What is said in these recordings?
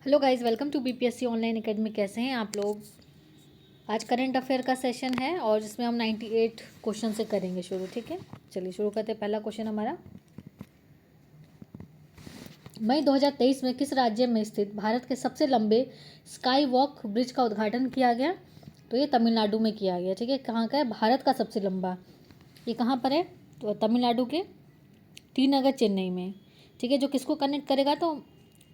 Hello guys, welcome to BPSC online academy. कैसे हैं आप लोग। आज करंट अफेयर का सेशन है और जिसमें हम 98 क्वेश्चन से करेंगे शुरू। ठीक है, चलिए शुरू करते हैं। पहला क्वेश्चन हमारा, मई 2023 में किस राज्य में स्थित भारत के सबसे लंबे स्काई वॉक ब्रिज का उद्घाटन किया गया। तो ये तमिलनाडु में किया गया। ठीक है, कहाँ का है, भारत का सबसे लंबा। ये कहाँ पर है, तो तमिलनाडु के टी नगर, चेन्नई में। ठीक है, जो किसको कनेक्ट करेगा, तो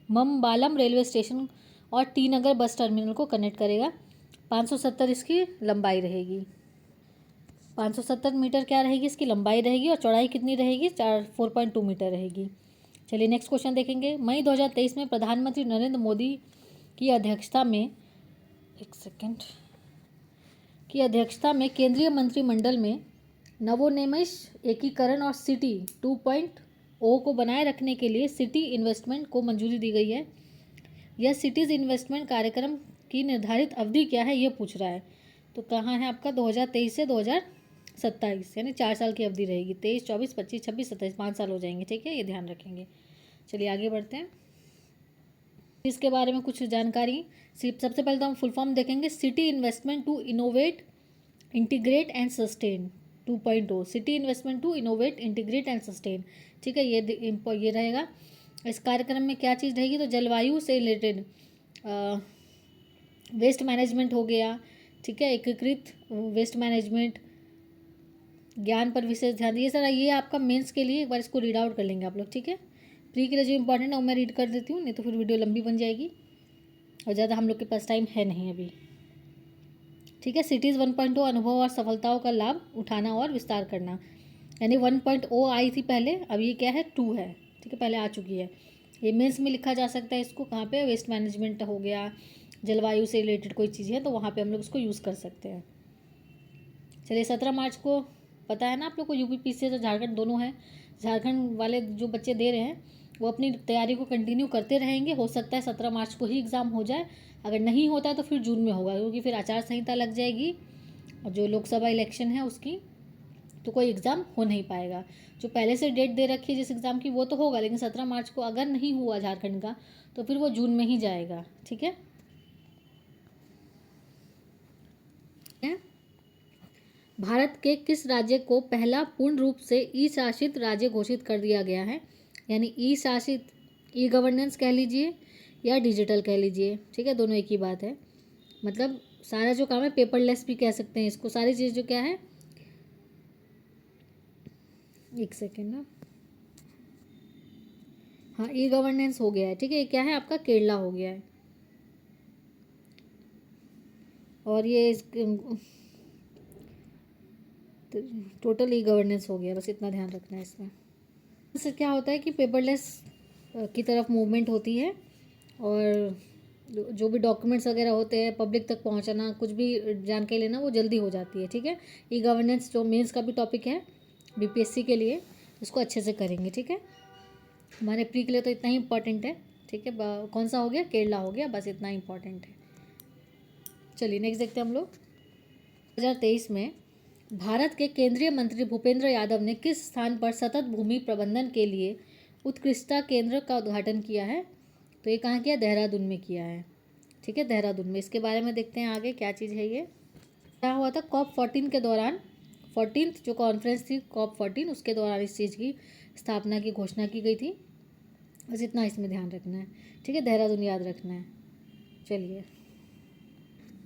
मम्बालम रेलवे स्टेशन और टी नगर बस टर्मिनल को कनेक्ट करेगा। 570 इसकी लंबाई रहेगी। 570 मीटर क्या रहेगी, इसकी लंबाई रहेगी। और चौड़ाई कितनी रहेगी, 4.2 मीटर रहेगी। चलिए नेक्स्ट क्वेश्चन देखेंगे। मई 2023 में प्रधानमंत्री नरेंद्र मोदी की अध्यक्षता में, एक सेकेंड, की अध्यक्षता में केंद्रीय मंत्रिमंडल में नवोन्मेष, एकीकरण और सिटी 2.0 को बनाए रखने के लिए सिटी इन्वेस्टमेंट को मंजूरी दी गई है। यह सिटीज़ इन्वेस्टमेंट कार्यक्रम की निर्धारित अवधि क्या है, ये पूछ रहा है। तो कहाँ है आपका, 2023 से 2027, यानी 4 साल की अवधि रहेगी। 23, 24, 25, 26, 27, 5 साल हो जाएंगे। ठीक है, ये ध्यान रखेंगे। चलिए आगे बढ़ते हैं। इसके बारे में कुछ जानकारी। सबसे पहले तो हम फुल फॉर्म देखेंगे। City investment to innovate, integrate and sustain 2.0। City investment to innovate, integrate and sustain. ठीक है, ये रहेगा। इस कार्यक्रम में क्या चीज़ रहेगी, तो जलवायु से रिलेटेड वेस्ट मैनेजमेंट हो गया। ठीक है, एकीकृत वेस्ट मैनेजमेंट, ज्ञान पर विशेष ध्यान। ये सारा ये आपका मेंस के लिए, एक बार इसको रीड आउट कर लेंगे आप लोग। ठीक है, प्री के लिए जो इंपॉर्टेंट है वो मैं रीड कर देती हूँ, नहीं तो फिर वीडियो लंबी बन जाएगी और ज़्यादा हम लोग के पास टाइम है नहीं अभी। ठीक है, सिटीज़ 1.0 अनुभव और सफलताओं का लाभ उठाना और विस्तार करना। यानी 1.0 आई थी पहले, अब ये क्या है, 2 है। ठीक है, पहले आ चुकी है। ये मेंस में लिखा जा सकता है इसको, कहाँ पे, वेस्ट मैनेजमेंट हो गया, जलवायु से रिलेटेड कोई चीज़ है तो वहाँ पे हम लोग इसको यूज़ कर सकते हैं। चलिए 17 मार्च को, पता है ना आप लोग को, यूपी पीसीएस और झारखंड दोनों है। झारखंड वाले जो बच्चे दे रहे हैं वो अपनी तैयारी को कंटिन्यू करते रहेंगे। हो सकता है 17 मार्च को ही एग्ज़ाम हो जाए। अगर नहीं होता है तो फिर जून में होगा, क्योंकि फिर आचार संहिता लग जाएगी और जो लोकसभा इलेक्शन है उसकी, तो कोई एग्ज़ाम हो नहीं पाएगा। जो पहले से डेट दे रखी है जिस एग्ज़ाम की वो तो होगा, लेकिन 17 मार्च को अगर नहीं हुआ झारखंड का तो फिर वो जून में ही जाएगा। ठीक है, भारत के किस राज्य को पहला पूर्ण रूप से ई शासित राज्य घोषित कर दिया गया है। यानी ई शासित, ई गवर्नेंस कह लीजिए या डिजिटल कह लीजिए। ठीक है, दोनों एक ही बात है। मतलब सारा जो काम है पेपरलेस भी कह सकते हैं इसको। सारी चीज़ जो क्या है, एक सेकेंड ना, हाँ, ई गवर्नेंस हो गया है। ठीक है, ये क्या है आपका, केरला हो गया है। और ये टोटल ई गवर्नेंस हो गया, बस इतना ध्यान रखना है इसमें। इससे क्या होता है कि पेपरलेस की तरफ मूवमेंट होती है और जो भी डॉक्यूमेंट्स वगैरह होते हैं पब्लिक तक पहुंचाना, कुछ भी जानकारी लेना, वो जल्दी हो जाती है। ठीक है, ई गवर्नेंस जो मेंस का भी टॉपिक है बीपीएससी के लिए, इसको अच्छे से करेंगे। ठीक है, हमारे प्री के लिए तो इतना ही इंपॉर्टेंट है। ठीक है, कौन सा हो गया, केरला हो गया, बस इतना इंपॉर्टेंट है। चलिए नेक्स्ट देखते हैं हम लोग। 2023 में भारत के केंद्रीय मंत्री भूपेंद्र यादव ने किस स्थान पर सतत भूमि प्रबंधन के लिए उत्कृष्टता केंद्र का उद्घाटन किया है। तो ये कहाँ किया, देहरादून में किया है। ठीक है, देहरादून में। इसके बारे में देखते हैं आगे क्या चीज़ है। ये क्या हुआ था, COP14 के दौरान, 14th जो कॉन्फ्रेंस थी COP14, उसके दौरान इस चीज़ की स्थापना की घोषणा की गई थी। बस इतना इसमें ध्यान रखना है। ठीक है, देहरादून याद रखना है। चलिए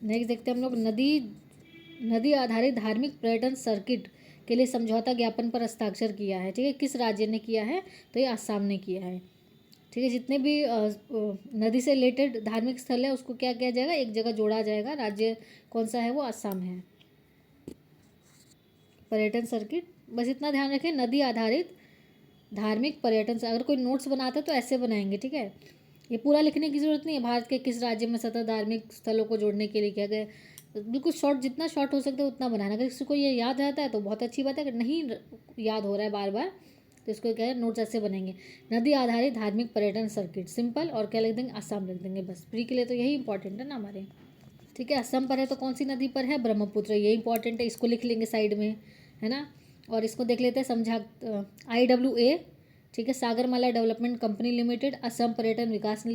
नेक्स्ट देखते हैं हम लोग। नदी आधारित धार्मिक पर्यटन सर्किट के लिए समझौता ज्ञापन पर हस्ताक्षर किया है। ठीक है, किस राज्य ने किया है, तो ये आसाम ने किया है। ठीक है, जितने भी नदी से रिलेटेड धार्मिक स्थल है उसको क्या किया जाएगा, एक जगह जोड़ा जाएगा। राज्य कौन सा है, वो आसाम है। पर्यटन सर्किट, बस इतना ध्यान रखें, नदी आधारित धार्मिक पर्यटन से। अगर कोई नोट्स बनाता है तो ऐसे बनाएंगे। ठीक है, ये पूरा लिखने की ज़रूरत नहीं है। भारत के किस राज्य में सतत धार्मिक स्थलों को जोड़ने के लिए किया गया, बिल्कुल शॉर्ट, जितना शॉर्ट हो सकता है उतना बनाना। अगर किसी को ये याद रहता है तो बहुत अच्छी बात है, अगर नहीं याद हो रहा है बार बार तो इसको क्या है, नोट्स ऐसे बनेंगे, नदी आधारित धार्मिक पर्यटन सर्किट, सिंपल। और क्या लिख देंगे, आसाम लिख देंगे। बस प्री के लिए तो यही इंपॉर्टेंट है ना हमारे। ठीक है, असम पर है तो कौन सी नदी पर है, ब्रह्मपुत्र, ये इंपॉर्टेंट है, इसको लिख लेंगे साइड में, है ना। और इसको देख लेते हैं, समझा, IWA। ठीक है, Sagarmala development company limited, Assam पर्यटन विकास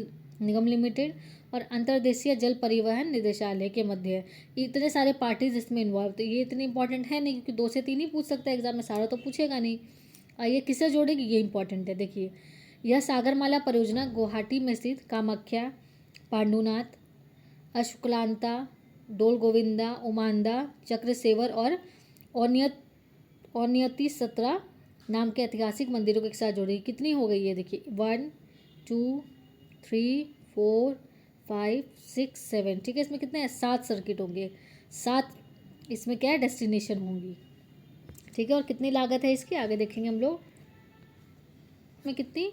निगम लिमिटेड और अंतर्देशीय जल परिवहन निदेशालय के मध्य है। इतने सारे पार्टीज इसमें इन्वॉल्व, तो ये इतनी इंपॉर्टेंट है नहीं, क्योंकि 2 से 3 ही पूछ सकता है एग्जाम में, सारा तो पूछेगा नहीं। ये किससे जोड़ेगी, ये इंपॉर्टेंट है। देखिए, यह सागरमाला परियोजना गुवाहाटी में स्थित कामाख्या, पांडुनाथ, अशुक्लांता, डोल गोविंदा, उमांदा, चक्रसेवर और औनियति सत्रा नाम के ऐतिहासिक मंदिरों के साथ जोड़ी। कितनी हो गई है, देखिए 1 2 3 4 5 6 7, ठीक है। इसमें कितने हैं, 7 सर्किट होंगे, 7 इसमें क्या है, डेस्टिनेशन होंगी, ठीक है। और कितनी लागत है इसकी, आगे देखेंगे हम लोग। में कितनी,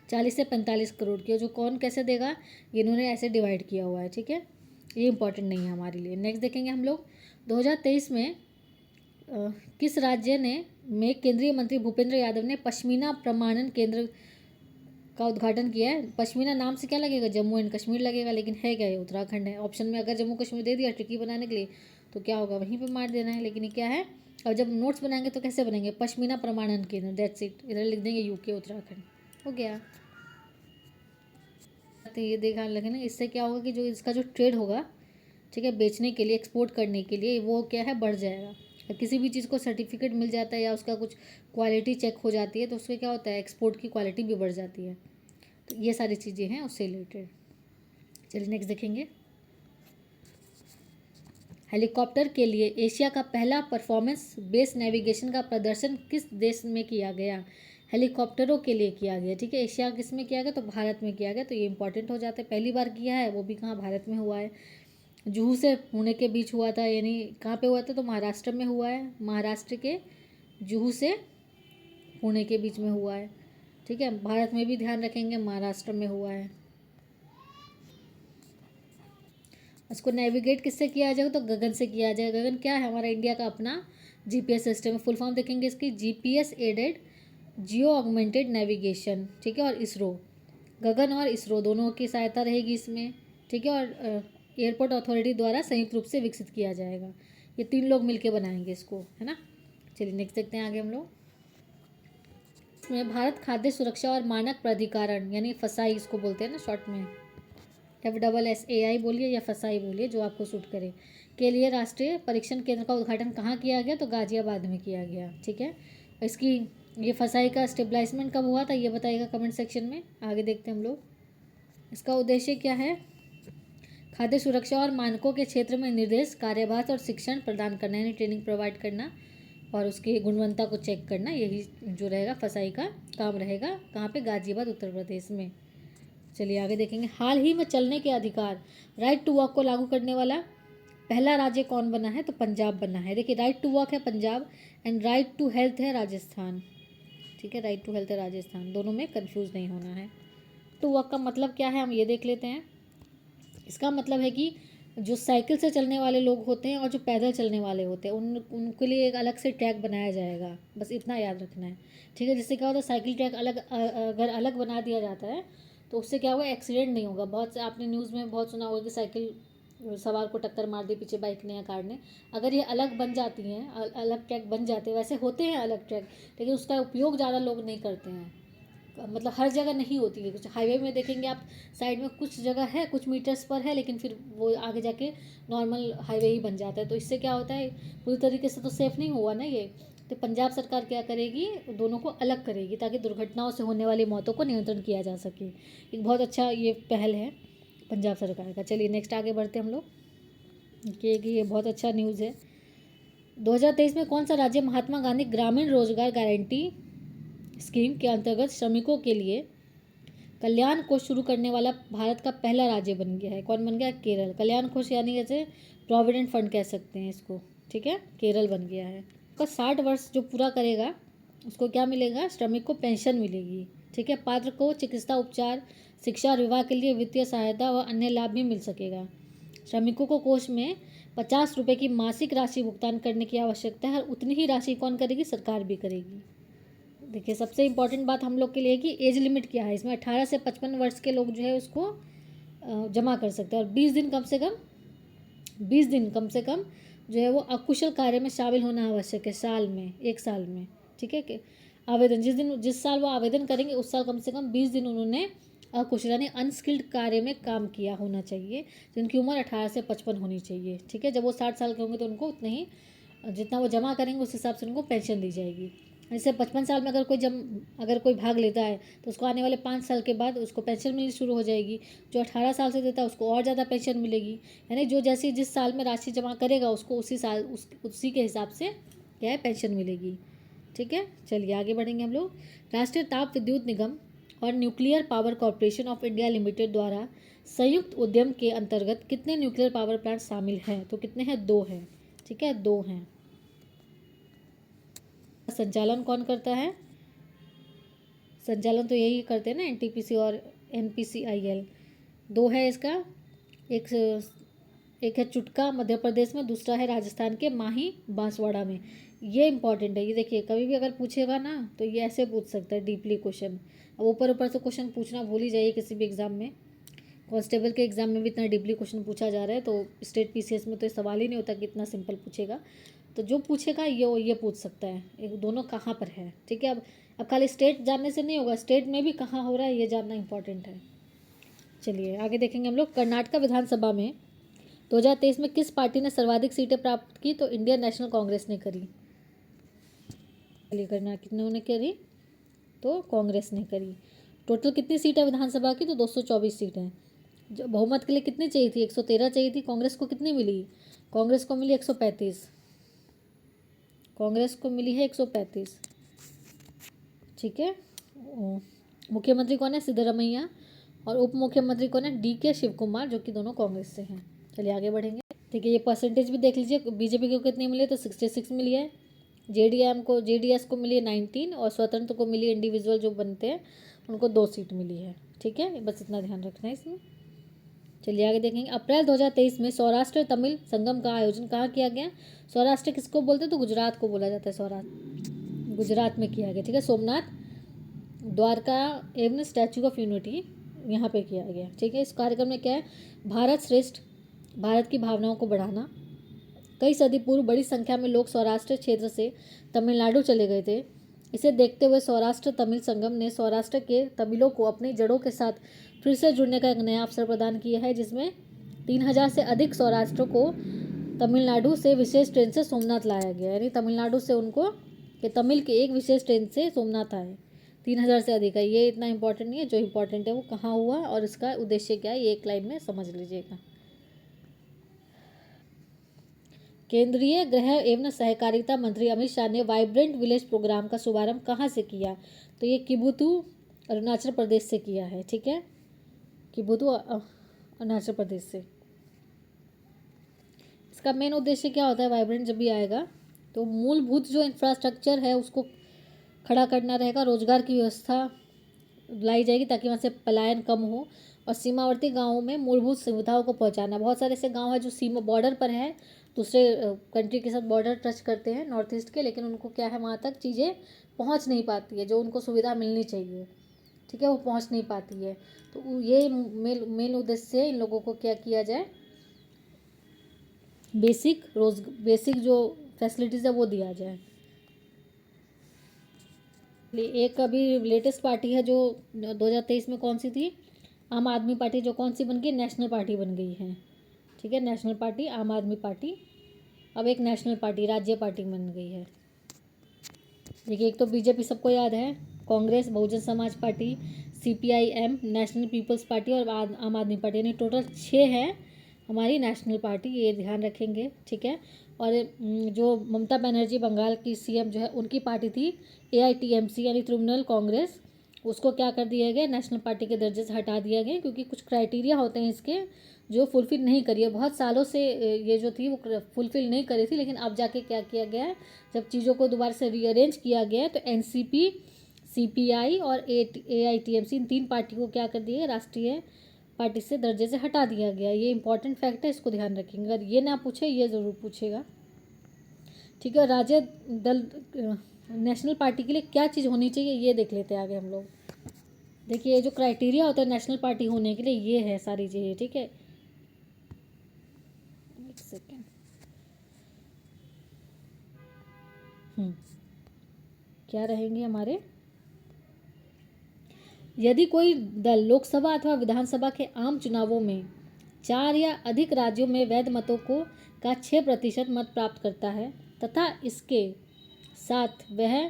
40 से 45 करोड़ की, जो कौन कैसे देगा, ये इन्होंने ऐसे डिवाइड किया हुआ है, ठीक है। ये इंपॉर्टेंट नहीं है हमारे लिए। नेक्स्ट देखेंगे हम लोग, 2023 में किस राज्य ने में केंद्रीय मंत्री भूपेंद्र यादव ने पश्मीना प्रमाणन केंद्र का उद्घाटन किया है। पश्मीना नाम से क्या लगेगा, जम्मू एंड कश्मीर लगेगा, लेकिन है क्या, ये उत्तराखंड है। ऑप्शन में अगर जम्मू कश्मीर दे दिया ट्रिकी बनाने के लिए, तो क्या होगा, वहीं पे मार देना है, लेकिन ये क्या है। और जब नोट्स बनाएंगे तो कैसे बनेंगे, पश्मीना प्रमाणन केंद्र, दैट्स इट, इधर लिख देंगे यूके उत्तराखंड, हो गया। तो ये देखा लगे ना, इससे क्या होगा कि जो इसका जो ट्रेड होगा, ठीक है, बेचने के लिए, एक्सपोर्ट करने के लिए, वो क्या है, बढ़ जाएगा। किसी भी चीज़ को सर्टिफिकेट मिल जाता है या उसका कुछ क्वालिटी चेक हो जाती है, तो उससे क्या होता है, एक्सपोर्ट की क्वालिटी भी बढ़ जाती है। तो ये सारी चीज़ें हैं उससे रिलेटेड। चलिए नेक्स्ट देखेंगे, हेलीकॉप्टर के लिए एशिया का पहला परफॉर्मेंस बेस्ड नेविगेशन का प्रदर्शन किस देश में किया गया। हेलीकॉप्टरों के लिए किया गया, ठीक है। एशिया किस में किया गया, तो भारत में किया गया, तो ये इंपॉर्टेंट हो जाता है। पहली बार किया है, वो भी कहाँ, भारत में हुआ है। जुहू से पुणे के बीच हुआ था, यानी कहाँ पे हुआ था, तो महाराष्ट्र में हुआ है। महाराष्ट्र के जुहू से पुणे के बीच में हुआ है, ठीक है। भारत में भी ध्यान रखेंगे, महाराष्ट्र में हुआ है। उसको नेविगेट किससे किया जाएगा, तो गगन से किया जाएगा। गगन क्या है, हमारा इंडिया का अपना जीपीएस सिस्टम है। फुल फॉर्म देखेंगे इसकी, GPS aided geo augmented navigation, ठीक है। और इसरो, गगन और इसरो दोनों की सहायता रहेगी इसमें, ठीक है। और एयरपोर्ट अथॉरिटी द्वारा संयुक्त रूप से विकसित किया जाएगा। ये 3 लोग मिलके बनाएंगे इसको, है ना। चलिए नेक्स्ट देखते हैं आगे हम लोग। इसमें भारत खाद्य सुरक्षा और मानक प्राधिकरण, यानी फसाई इसको बोलते हैं ना शॉर्ट में, FSSAI बोलिए या फसाई बोलिए, जो आपको सूट करे, के लिए राष्ट्रीय परीक्षण केंद्र का उद्घाटन कहाँ किया गया, तो गाजियाबाद में किया गया, ठीक है। इसकी ये फसाई का स्टेबलाइजमेंट कब हुआ था, ये बताइएगा कमेंट सेक्शन में। आगे देखते हैं हम लोग, इसका उद्देश्य क्या है, खाद्य सुरक्षा और मानकों के क्षेत्र में निर्देश, कार्यभार और शिक्षण प्रदान करना, यानी ट्रेनिंग प्रोवाइड करना और उसकी गुणवत्ता को चेक करना, यही जो रहेगा फसाई का काम रहेगा। कहाँ पे, गाजियाबाद उत्तर प्रदेश में। चलिए आगे देखेंगे, हाल ही में चलने के अधिकार, राइट टू वॉक को लागू करने वाला पहला राज्य कौन बना है, तो पंजाब बना है। देखिए, राइट टू वॉक है Punjab and right to health है राजस्थान, ठीक है। राइट टू हेल्थ है राजस्थान, दोनों में कंफ्यूज नहीं होना है। टू वॉक का मतलब क्या है, हम ये देख लेते हैं। इसका मतलब है कि जो साइकिल से चलने वाले लोग होते हैं और जो पैदल चलने वाले होते हैं, उनके लिए एक अलग से ट्रैक बनाया जाएगा, बस इतना याद रखना है, ठीक है। जिससे क्या होता है, साइकिल ट्रैक अलग अगर अलग बना दिया जाता है तो उससे क्या होगा, एक्सीडेंट नहीं होगा। बहुत से आपने न्यूज़ में बहुत सुना होगा कि साइकिल सवार को टक्कर मार दी पीछे बाइक ने या कार ने। अगर ये अलग बन जाती हैं, अलग ट्रैक बन जाते हैं, वैसे होते हैं अलग ट्रैक, लेकिन उसका उपयोग ज़्यादा लोग नहीं करते हैं, मतलब हर जगह नहीं होती है। कुछ हाईवे में देखेंगे आप, साइड में कुछ जगह है, कुछ मीटर्स पर है, लेकिन फिर वो आगे जाके नॉर्मल हाईवे ही बन जाता है। तो इससे क्या होता है, पूरी तरीके से तो सेफ़ नहीं हुआ ना ये। तो पंजाब सरकार क्या करेगी, दोनों को अलग करेगी ताकि दुर्घटनाओं से होने वाली मौतों को नियंत्रण किया जा सके। एक बहुत अच्छा ये पहल है पंजाब सरकार का। चलिए नेक्स्ट आगे बढ़ते हम लोग, कि ये बहुत अच्छा न्यूज़ है। 2023 में कौन सा राज्य महात्मा गांधी ग्रामीण रोजगार गारंटी स्कीम के अंतर्गत श्रमिकों के लिए कल्याण कोष शुरू करने वाला भारत का पहला राज्य बन गया है। कौन बन गया, केरल। कल्याण कोष यानी जैसे प्रोविडेंट फंड कह सकते हैं इसको, ठीक है। केरल बन गया है। उसका 60 वर्ष जो पूरा करेगा उसको क्या मिलेगा, श्रमिक को पेंशन मिलेगी, ठीक है। पात्र को चिकित्सा उपचार, शिक्षा और विवाह के लिए वित्तीय सहायता व अन्य लाभ भी मिल सकेगा। श्रमिकों को कोष में 50 रुपये की मासिक राशि भुगतान करने की आवश्यकता है और उतनी ही राशि कौन करेगी, सरकार भी करेगी। देखिए, सबसे इम्पॉर्टेंट बात हम लोग के लिए कि एज लिमिट क्या है इसमें, 18 से 55 वर्ष के लोग जो है उसको जमा कर सकते हैं। और 20 दिन कम से कम जो है वो अकुशल कार्य में शामिल होना आवश्यक है, साल में, 1 साल में, ठीक है। कि आवेदन जिस साल वो आवेदन करेंगे उस साल कम से कम 20 दिन उन्होंने अकुशल यानी अनस्किल्ड कार्य में काम किया होना चाहिए, जिनकी उम्र 18 से 55 होनी चाहिए। ठीक है, जब वो 60 साल के होंगे तो उनको उतने ही, जितना वो जमा करेंगे उस हिसाब से उनको पेंशन दी जाएगी। जैसे 55 साल में अगर कोई भाग लेता है तो उसको आने वाले 5 साल के बाद उसको पेंशन मिलनी शुरू हो जाएगी। जो 18 साल से देता है उसको और ज़्यादा पेंशन मिलेगी। यानी जो जैसी जिस साल में राशि जमा करेगा उसको उसी के हिसाब से क्या है, पेंशन मिलेगी। ठीक है, चलिए आगे बढ़ेंगे हम लोग। राष्ट्रीय ताप विद्युत निगम और nuclear power corporation of India limited द्वारा संयुक्त उद्यम के अंतर्गत कितने न्यूक्लियर पावर प्लांट शामिल हैं? तो कितने हैं? 2 हैं। ठीक है, 2 हैं। संचालन कौन करता है? संचालन तो यही करते हैं ना, एनटीपीसी और एनपीसीआईएल। 2 है इसका। एक एक है चुटका मध्य प्रदेश में, दूसरा है राजस्थान के माही बांसवाड़ा में। ये इंपॉर्टेंट है, ये देखिए कभी भी अगर पूछेगा ना तो ये ऐसे पूछ सकता है डीपली क्वेश्चन। अब ऊपर ऊपर से क्वेश्चन पूछना भूल ही जाइए किसी भी एग्जाम में। कांस्टेबल के एग्जाम में भी इतना डीपली क्वेश्चन पूछा जा रहा है, तो स्टेट पीसीएस में तो ये सवाल ही नहीं होता कि इतना सिंपल पूछेगा। तो जो पूछेगा ये पूछ सकता है, एक दोनों कहाँ पर है। ठीक है, अब खाली स्टेट जानने से नहीं होगा, स्टेट में भी कहाँ हो रहा है ये जानना इंपॉर्टेंट है। चलिए आगे देखेंगे हम लोग। कर्नाटक विधानसभा में 2023 में किस पार्टी ने सर्वाधिक सीटें प्राप्त की? तो इंडियन नेशनल कांग्रेस ने करी। चलिए, कर्नाटक ने करी तो कांग्रेस ने करी। टोटल कितनी सीट है विधानसभा की? तो 224 सीट हैं। जो बहुमत के लिए कितनी चाहिए थी? 113 चाहिए थी। कांग्रेस को कितनी मिली? कांग्रेस को मिली 135। कांग्रेस को मिली है 135। ठीक है, मुख्यमंत्री कौन है? सिद्धरमैया। और उप मुख्यमंत्री कौन है? DK शिव कुमार, जो कि दोनों कांग्रेस से हैं। चलिए आगे बढ़ेंगे। ठीक है, ये परसेंटेज भी देख लीजिए। बीजेपी को कितनी मिली है? तो 66 मिली है। JDS को मिली है 19, और स्वतंत्र को मिली, इंडिविजुअल जो बनते हैं उनको 2 सीट मिली है। ठीक है, बस इतना ध्यान रखना है इसमें। चलिए आगे देखेंगे। अप्रैल 2023 में सौराष्ट्र तमिल संगम का आयोजन कहाँ किया गया? सौराष्ट्र किसको बोलते हैं? तो गुजरात को बोला जाता है। सौराष्ट्र गुजरात में किया गया। ठीक है, सोमनाथ, द्वारका एवं स्टैचू ऑफ यूनिटी यहाँ पे किया गया। ठीक है, इस कार्यक्रम में क्या है? भारत श्रेष्ठ, भारत की भावनाओं को बढ़ाना। कई सदी पूर्व बड़ी संख्या में लोग सौराष्ट्र क्षेत्र से तमिलनाडु चले गए थे। इसे देखते हुए सौराष्ट्र तमिल संगम ने सौराष्ट्र के तमिलों को अपनी जड़ों के साथ फिर से जुड़ने का एक नया अवसर प्रदान किया है, जिसमें 3000 से अधिक सौराष्ट्र को तमिलनाडु से विशेष ट्रेन से सोमनाथ लाया गया। यानी तमिलनाडु से उनको कि तमिल के एक विशेष ट्रेन से सोमनाथ आए। 3000 से अधिक है। ये इतना इंपॉर्टेंट नहीं है, जो इंपॉर्टेंट है वो कहाँ हुआ और इसका उद्देश्य क्या है, ये एक लाइन में समझ लीजिएगा। केंद्रीय गृह एवं सहकारिता मंत्री अमित शाह ने वाइब्रेंट विलेज प्रोग्राम का शुभारंभ कहाँ से किया? तो ये किबुतु अरुणाचल प्रदेश से किया है। ठीक है, किबुतु अरुणाचल प्रदेश से। इसका मेन उद्देश्य क्या होता है? वाइब्रेंट जब भी आएगा तो मूलभूत जो इंफ्रास्ट्रक्चर है उसको खड़ा करना रहेगा, रोजगार की व्यवस्था लाई जाएगी ताकि वहाँ से पलायन कम हो, और सीमावर्ती गांवों में मूलभूत सुविधाओं को पहुंचाना। बहुत सारे ऐसे गांव हैं जो सीमा बॉर्डर पर है, दूसरे कंट्री के साथ बॉर्डर टच करते हैं नॉर्थ ईस्ट के, लेकिन उनको क्या है, वहाँ तक चीज़ें पहुँच नहीं पाती है, जो उनको सुविधा मिलनी चाहिए। ठीक है, वो पहुँच नहीं पाती है। तो ये मेन उद्देश्य है इन लोगों को क्या किया जाए, बेसिक जो फैसिलिटीज़ है वो दिया जाए। एक अभी लेटेस्ट पार्टी है जो 2023 में कौन सी थी? आम आदमी पार्टी, जो कौन सी बन गई? नेशनल पार्टी बन गई है। ठीक है, नेशनल पार्टी, आम आदमी पार्टी अब एक नेशनल पार्टी, राज्य पार्टी बन गई है। देखिए, एक तो बीजेपी सबको याद है, Congress, Bahujan Samaj Party, CPIM, National People's Party और आम आदमी पार्टी, यानी टोटल 6 है हमारी नेशनल पार्टी, ये ध्यान रखेंगे। ठीक है, और जो ममता बनर्जी बंगाल की CM जो है उनकी पार्टी थी AITMC यानी तृणमूल कांग्रेस, उसको क्या कर दिया गया? नेशनल पार्टी के दर्जे से हटा दिया गया, क्योंकि कुछ क्राइटेरिया होते हैं इसके जो फुलफ़िल नहीं करी है। बहुत सालों से ये जो थी वो फुलफ़िल नहीं करी थी, लेकिन अब जाके क्या किया गया है, जब चीज़ों को दोबारा से रीअरेंज किया गया है तो NCP, CPI और AITMC इन 3 पार्टियों को क्या कर दिया है? राष्ट्रीय पार्टी से दर्जे से हटा दिया गया। ये इंपॉर्टेंट फैक्ट है, इसको ध्यान रखेंगे। अगर ये ना पूछे, ये ज़रूर पूछेगा। ठीक है, राज्य दल नेशनल पार्टी के लिए क्या चीज़ होनी चाहिए, ये देख लेते हैं आगे हम लोग। देखिए, ये जो क्राइटेरिया होता है नेशनल पार्टी होने के लिए, ये है सारी चीज़ें। ठीक है, एक सेकेंड। क्या रहेंगे हमारे? यदि कोई दल लोकसभा अथवा विधानसभा के आम चुनावों में 4 या अधिक राज्यों में वैध मतों को का 6% मत प्राप्त करता है तथा इसके साथ वह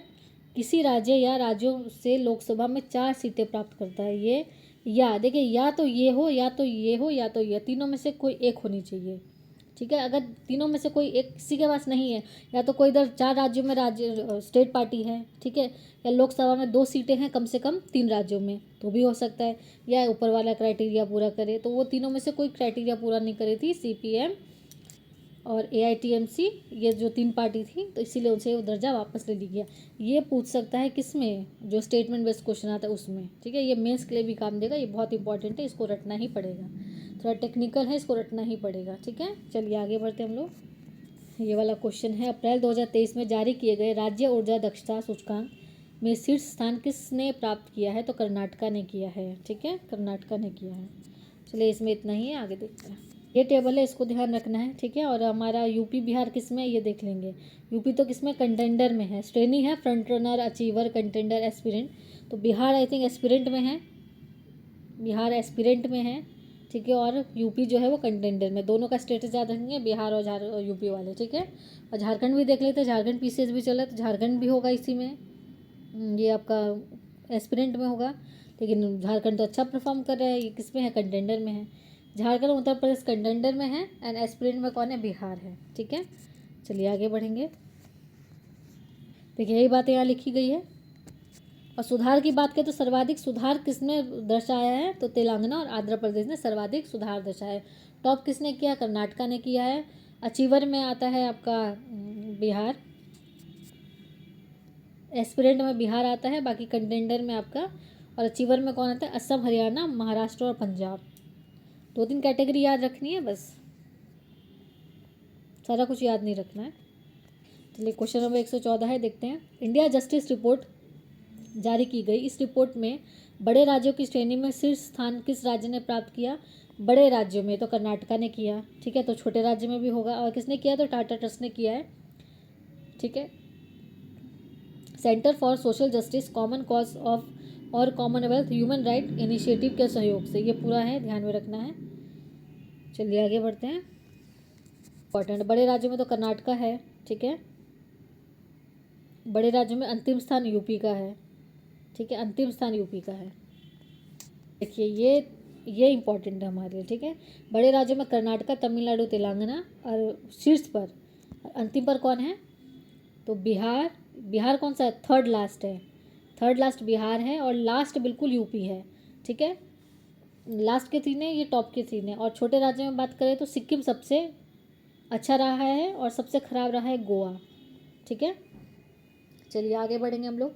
किसी राज्य या राज्यों से लोकसभा में 4 सीटें प्राप्त करता है, ये या देखिए या तो ये हो या तो ये हो या तो ये, तीनों में से कोई एक होनी चाहिए। ठीक है, अगर तीनों में से कोई एक किसी के पास नहीं है, या तो कोई इधर 4 राज्यों में राज्य स्टेट पार्टी है, ठीक है, या लोकसभा में 2 सीटें हैं कम से कम 3 राज्यों में, तो भी हो सकता है, या ऊपर वाला क्राइटेरिया पूरा करे, तो वो तीनों में से कोई क्राइटेरिया पूरा नहीं करी थी CPM और AITMC, ये जो 3 पार्टी थी, तो इसीलिए उनसे वो दर्जा वापस ले लिया गया। ये पूछ सकता है किसमें, जो स्टेटमेंट बेस्ड क्वेश्चन आता है उसमें। ठीक है, ये मेंस के लिए भी काम देगा, ये बहुत इंपॉर्टेंट है, इसको रटना ही पड़ेगा, थोड़ा टेक्निकल है, इसको रटना ही पड़ेगा। ठीक है, चलिए आगे बढ़ते हम लोग। ये वाला क्वेश्चन है, अप्रैल 2023 में जारी किए गए राज्य ऊर्जा दक्षता सूचकांक में शीर्ष स्थान किसने प्राप्त किया है? तो कर्नाटका ने किया है। ठीक है, कर्नाटका ने किया है। चलिए इसमें इतना ही है, आगे देखते हैं। ये टेबल है, इसको ध्यान रखना है। ठीक है, और हमारा यूपी बिहार किस में, ये देख लेंगे। यूपी तो किस में, कंटेंडर में है। श्रेणी है front runner, achiever, contender, aspirant. तो बिहार आई थिंक एस्पिरेंट में है, बिहार एस्पिरेंट में है। ठीक है, और यूपी जो है वो कंटेंडर में। दोनों का स्टेटस याद रखेंगे, बिहार और यूपी वाले। ठीक है, और झारखंड भी देख लेते हैं, झारखंड PCS भी चला, तो झारखंड भी होगा इसी में, ये आपका एस्पिरेंट में होगा। लेकिन झारखंड तो अच्छा परफॉर्म कर रहा है, ये किस में है, कंटेंडर में है। झारखंड उत्तर प्रदेश कंटेंडर में है, एंड एस्पिरेंट में कौन है, बिहार है। ठीक है, चलिए आगे बढ़ेंगे। देखिए यही बातें यहाँ लिखी गई है। और सुधार की बात करें तो सर्वाधिक सुधार किसने दर्शाया है? तो तेलंगाना और आंध्र प्रदेश ने सर्वाधिक सुधार दर्शाया है। टॉप किसने किया? कर्नाटका ने किया है। अचीवर में आता है आपका बिहार, एस्पिरेंट में बिहार आता है, बाकी कंटेंडर में आपका, और अचीवर में कौन आता है? असम, हरियाणा, महाराष्ट्र और पंजाब। 2-3 कैटेगरी याद रखनी है बस, सारा कुछ याद नहीं रखना है। चलिए क्वेश्चन नंबर 114 है, देखते हैं। इंडिया जस्टिस रिपोर्ट जारी की गई, इस रिपोर्ट में बड़े राज्यों की श्रेणी में शीर्ष स्थान किस राज्य ने प्राप्त किया? बड़े राज्यों में तो कर्नाटका ने किया। ठीक है, तो छोटे राज्य में भी होगा, और किसने किया? तो टाटा ट्रस्ट ने किया है। ठीक है, centre for social justice, common cause of और कॉमनवेल्थ ह्यूमन राइट इनिशिएटिव के सहयोग से, ये पूरा है, ध्यान में रखना है। चलिए आगे बढ़ते हैं। इंपॉर्टेंट, बड़े राज्यों में तो कर्नाटका है। ठीक है, बड़े राज्यों में अंतिम स्थान यूपी का है। ठीक है, अंतिम स्थान यूपी का है। देखिए ये इंपॉर्टेंट है हमारे लिए। ठीक है, बड़े राज्यों में कर्नाटका, तमिलनाडु, तेलंगाना, और शीर्ष पर, अंतिम पर कौन है? तो बिहार। बिहार कौन सा है? थर्ड लास्ट है, थर्ड लास्ट बिहार है, और लास्ट बिल्कुल यूपी है। ठीक है, लास्ट के 3 है, ये टॉप के 3 है। और छोटे राज्यों में बात करें तो सिक्किम सबसे अच्छा रहा है, और सबसे ख़राब रहा है गोवा। ठीक है, चलिए आगे बढ़ेंगे हम लोग।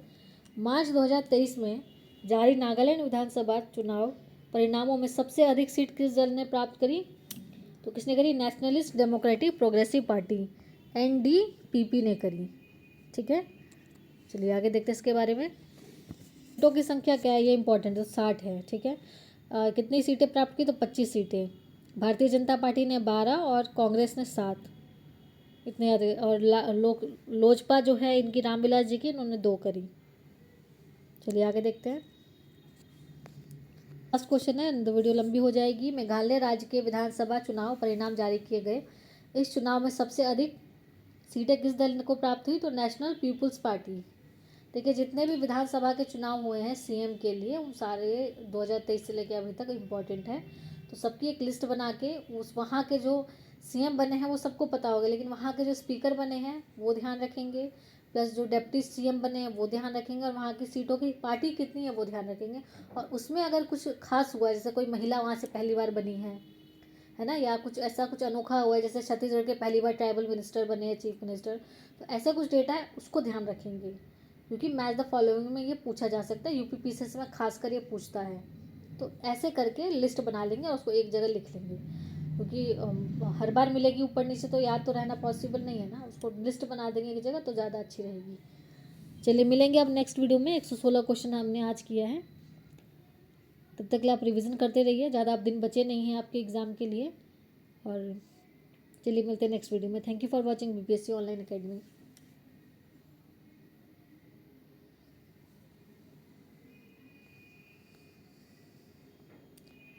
मार्च 2023 में जारी नागालैंड विधानसभा चुनाव परिणामों में सबसे अधिक सीट किस दल ने प्राप्त करी? तो किसने करी? Nationalist democratic progressive party, NDPP ने करी। ठीक है, चलिए आगे देखते हैं इसके बारे में। सीटों की संख्या क्या है, ये इंपॉर्टेंट है, 60 है। ठीक है, कितनी सीटें प्राप्त की? तो 25 सीटें। भारतीय जनता पार्टी ने 12 और कांग्रेस ने 7, इतने याद है। और लोजपा जो है इनकी, रामविलास जी की, इन्होंने 2 करी। चलिए आगे देखते हैं। फर्स्ट क्वेश्चन है, तो वीडियो लंबी हो जाएगी। मेघालय राज्य के विधानसभा चुनाव परिणाम जारी किए गए, इस चुनाव में सबसे अधिक सीटें किस दल को प्राप्त हुई? तो नेशनल पीपुल्स पार्टी। देखिए जितने भी विधानसभा के चुनाव हुए हैं CM के लिए, उन सारे 2023 से लेकर अभी तक इम्पॉर्टेंट है, तो सबकी एक लिस्ट बना के, उस वहाँ के जो CM बने हैं वो सबको पता होगा, लेकिन वहाँ के जो स्पीकर बने हैं वो ध्यान रखेंगे, प्लस जो डिप्टी CM बने हैं वो ध्यान रखेंगे, और वहाँ की सीटों की पार्टी कितनी है वो ध्यान रखेंगे। और उसमें अगर कुछ खास हुआ है, जैसे कोई महिला वहाँ से पहली बार बनी है ना, या कुछ ऐसा कुछ अनोखा हुआ है, जैसे छत्तीसगढ़ के पहली बार ट्राइबल मिनिस्टर बने हैं, चीफ मिनिस्टर, तो ऐसा कुछ डेटा है उसको ध्यान रखेंगे, क्योंकि मैच द फॉलोइंग में ये पूछा जा सकता है, UP PCS में खासकर ये पूछता है। तो ऐसे करके लिस्ट बना लेंगे और उसको एक जगह लिख लेंगे, क्योंकि हर बार मिलेगी ऊपर नीचे तो याद तो रहना पॉसिबल नहीं है ना, उसको लिस्ट बना देंगे एक जगह तो ज़्यादा अच्छी रहेगी। चलिए मिलेंगे अब नेक्स्ट वीडियो में। 116 क्वेश्चन हमने आज किया है, तब तक के लिए आप रिवीजन करते रहिए, ज़्यादा आप दिन बचे नहीं हैं आपके एग्ज़ाम के लिए। और चलिए मिलते हैं नेक्स्ट वीडियो में। Thank you for watching BPSC online academy.